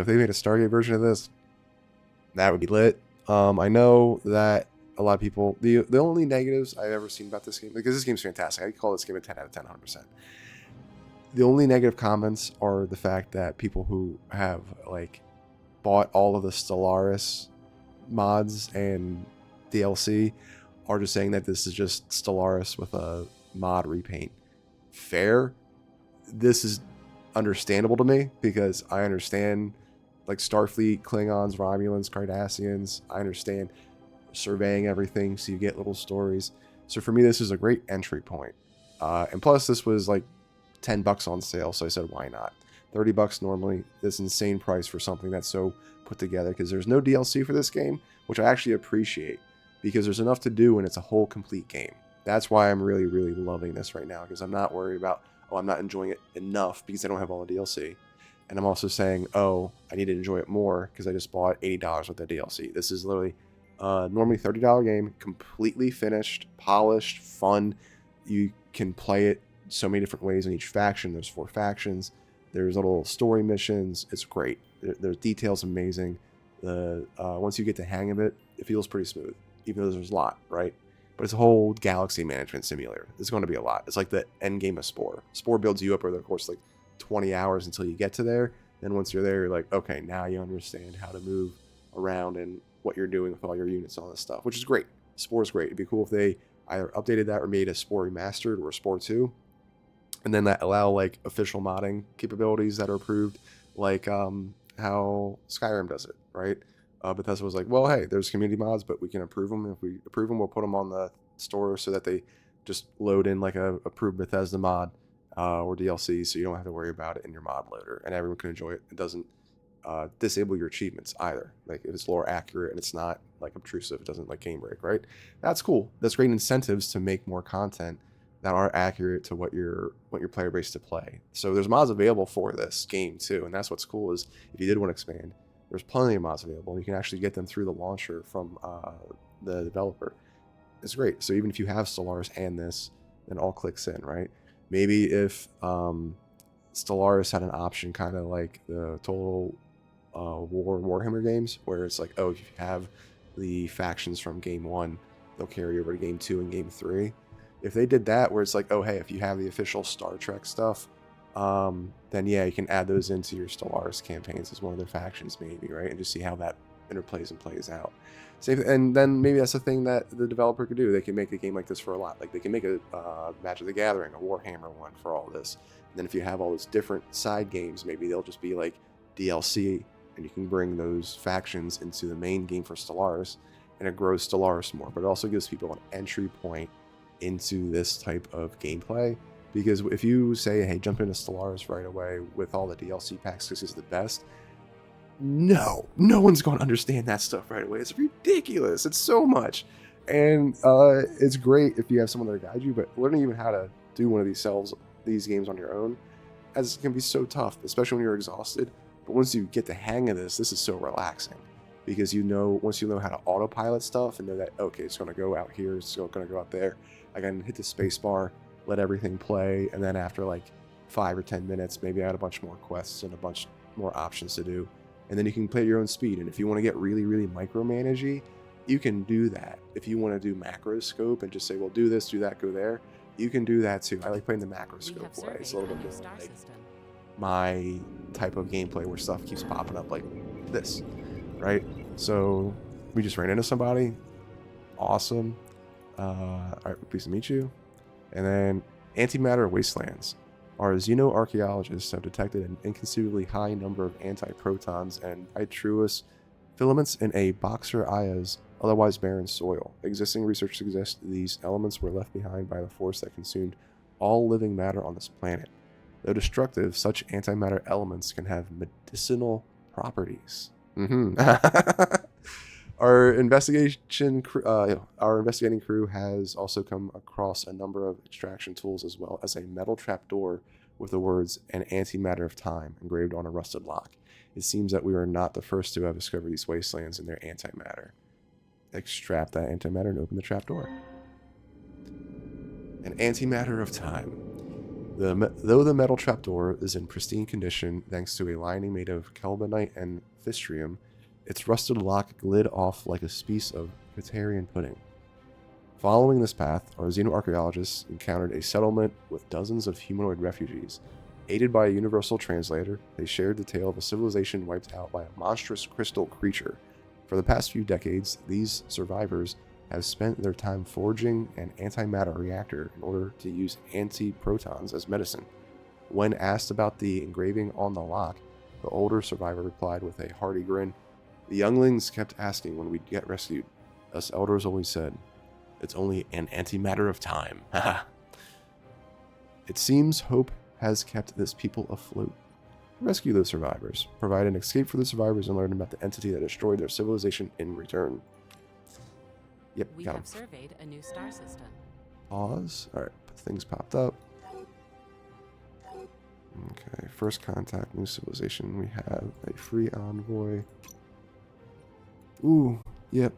If they made a Stargate version of this, that would be lit. I know that a lot of people, the only negatives I've ever seen about this game, because this game's fantastic. I call this game a 10 out of 10, 100%. The only negative comments are the fact that people who have like bought all of the Stellaris mods and DLC are just saying that this is just Stellaris with a mod repaint. Fair. This is understandable to me because I understand like Starfleet, Klingons, Romulans, Cardassians. I understand surveying everything, so you get little stories. So for me, this is a great entry point. And plus, this was like $10 on sale, so I said, why not? $30 normally, this insane price for something that's so put together, because there's no DLC for this game, which I actually appreciate, because there's enough to do and it's a whole complete game. That's why I'm really, really loving this right now, because I'm not worried about, oh, I'm not enjoying it enough because I don't have all the DLC. And I'm also saying, oh, I need to enjoy it more because I just bought $80 worth of DLC. This is literally normally $30 game, completely finished, polished, fun. You can play it so many different ways in each faction. There's 4 factions. There's little story missions. It's great. There's details amazing. Once you get the hang of it, it feels pretty smooth, even though there's a lot, right? But it's a whole galaxy management simulator. It's going to be a lot. It's like the end game of Spore. Spore builds you up over the course of like 20 hours until you get to there. Then once you're there, you're like, okay, now you understand how to move around and what you're doing with all your units and all this stuff, which is great. Spore is great. It'd be cool if they either updated that or made a Spore Remastered or a Spore 2. And then that allow like official modding capabilities that are approved, like how Skyrim does it, right? Bethesda was like, well, hey, there's community mods, but we can approve them. If we approve them, we'll put them on the store so that they just load in like a approved Bethesda mod or DLC, so you don't have to worry about it in your mod loader, and everyone can enjoy it. It doesn't disable your achievements either. Like if it's lore accurate and it's not like obtrusive, it doesn't like game break, right? That's cool. That's great incentives to make more content that are accurate to what your player base to play. So there's mods available for this game too, and that's what's cool is if you did want to expand, there's plenty of mods available. You can actually get them through the launcher from the developer. It's great. So even if you have Stellaris and this, then all clicks in, right? Maybe if Stellaris had an option kind of like the Total War Warhammer games, where it's like, oh, if you have the factions from game 1, they'll carry over to game 2 and game 3. If they did that, where it's like, oh, hey, if you have the official Star Trek stuff, then yeah, you can add those into your Stellaris campaigns as one of their factions, maybe, right? And just see how that interplays and plays out. And then maybe that's the thing that the developer could do. They can make a game like this for a lot. Like they can make a Magic the Gathering, a Warhammer one for all this. And then if you have all those different side games, maybe they'll just be like DLC, and you can bring those factions into the main game for Stellaris, and it grows Stellaris more. But it also gives people an entry point into this type of gameplay, because if you say, hey, jump into Stellaris right away with all the DLC packs because it's the best, no one's going to understand that stuff right away. It's ridiculous. It's so much. And it's great if you have someone to guide you, but learning even how to do one of these games on your own as it can be so tough, especially when you're exhausted. But once you get the hang of this is so relaxing, because once you know how to autopilot stuff and know that, okay, it's going to go out here, it's going to go out there, I can hit the space bar, let everything play, and then after like 5 or 10 minutes, maybe add a bunch more quests and a bunch more options to do. And then you can play at your own speed. And if you want to get really, really micromanagey, you can do that. If you want to do macro scope and just say, well, do this, do that, go there, you can do that too. I like playing the macro scope way. It's a little bit more like my type of gameplay where stuff keeps popping up like this, right? So we just ran into somebody. Awesome. All right, pleased to meet you. And then antimatter wastelands. Our xenoarchaeologists have detected an inconceivably high number of antiprotons and nitrous filaments in a Boxer Aya's otherwise barren soil. Existing research suggests these elements were left behind by the force that consumed all living matter on this planet. Though destructive, such antimatter elements can have medicinal properties. Our investigating crew has also come across a number of extraction tools, as well as a metal trapdoor with the words "an antimatter of time" engraved on a rusted lock. It seems that we are not the first to have discovered these wastelands and their antimatter. Extract that antimatter and open the trapdoor. An antimatter of time. Though the metal trapdoor is in pristine condition thanks to a lining made of kelbonite and fistrium, its rusted lock glid off like a piece of Katarian pudding. Following this path, our xenoarchaeologists encountered a settlement with dozens of humanoid refugees. Aided by a universal translator, they shared the tale of a civilization wiped out by a monstrous crystal creature. For the past few decades, these survivors have spent their time forging an antimatter reactor in order to use anti-protons as medicine. When asked about the engraving on the lock, the older survivor replied with a hearty grin, "The younglings kept asking when we'd get rescued. Us elders always said, it's only an antimatter of time." It seems hope has kept this people afloat. Rescue those survivors, provide an escape for the survivors, and learn about the entity that destroyed their civilization in return. Yep, We got have him. surveyed a new star system. Pause. Alright, things popped up. Okay, first contact, new civilization. We have a free envoy. Ooh, yep.